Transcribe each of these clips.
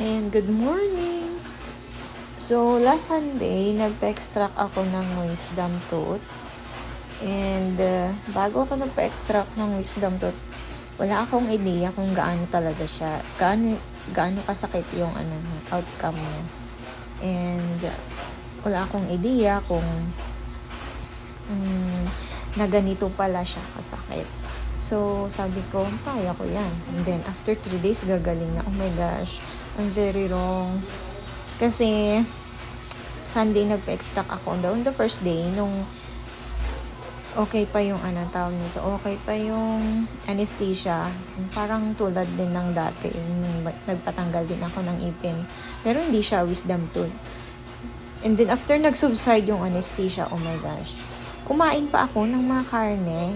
And good morning! So, last Sunday, nagpa-extract ako ng wisdom tooth. And bago ako nagpa-extract ng wisdom tooth, wala akong idea kung gaano talaga siya, gaano kasakit yung outcome niya. And wala akong idea kung na ganito pala siya kasakit. So, sabi ko, kaya ko yan. And then, after 3 days, gagaling na. Oh my gosh, I'm very wrong. Kasi, Sunday, nagpa-extract ako. On the first day, nung okay pa yung tawag nito, okay pa yung anesthesia. Parang tulad din ng dati. Nagpatanggal din ako ng ipin. Pero hindi siya wisdom tooth. And then, after nag-subside yung anesthesia, oh my gosh, kumain pa ako ng mga karne.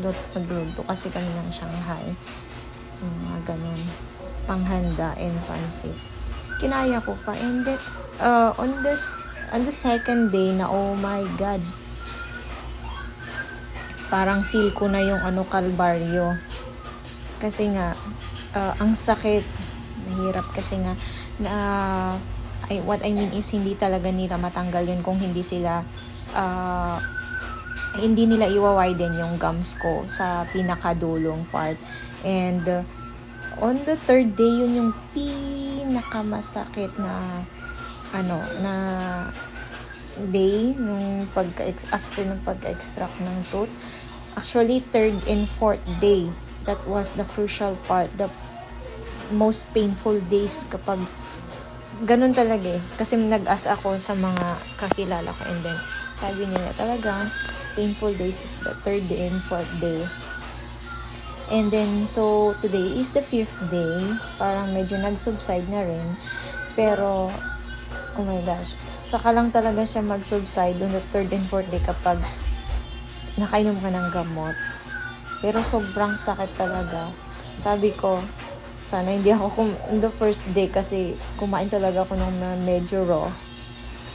Nagluto kasi kami ng Shanghai. Mga ganun. Panghanda and pansit. Kinaya ko pa. And then, on the second day na, oh my God, parang feel ko na yung kalbaryo. Kasi nga, ang sakit. Mahirap kasi nga, what I mean is, hindi talaga nila matanggal yun kung hindi sila, hindi nila iwa-widen yung gums ko sa pinakadulong part. And on the third day, yun yung pinakamasakit na na day nung after ng pagka-extract ng tooth. Actually, third and fourth day, that was the crucial part, the most painful days kapag ganun talaga kasi nag-ask ako sa mga kakilala ko, and then sabi nila talaga painful days is the third day and fourth day. And then, so, today is the 5th day. Parang medyo nag-subside na rin. Pero, oh my gosh, saka lang talaga siya mag-subside on the third and fourth day kapag nakainom ka ng gamot. Pero sobrang sakit talaga. Sabi ko, sana hindi ako on the first day kasi kumain talaga ako ng medyo raw.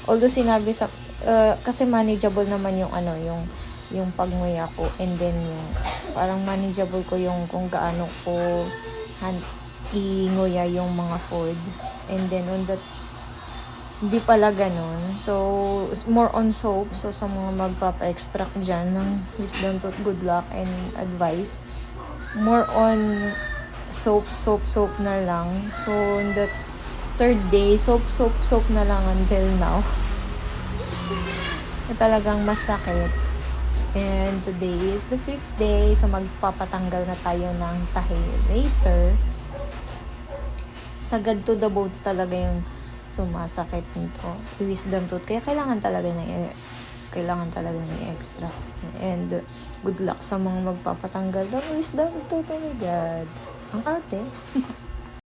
Although sinabi kasi manageable naman yung pagnguya ko, and then yung parang manageable ko yung kung gaano ko inguya yung mga food. And then on that, hindi pala ganun. So, more on soap. So, sa mga magpapa-extract dyan ng wisdom tooth, good luck and advice. More on soap na lang. So, on the third day, soap na lang until now. Talagang masakit. And today is the 5th day. So, magpapatanggal na tayo ng tahi later. Sagad to the bone talaga yung sumasakit nito. Wisdom tooth. Kaya kailangan talaga ng extra. And good luck sa mga magpapatanggal ng wisdom tooth. Oh my God. Ang arte.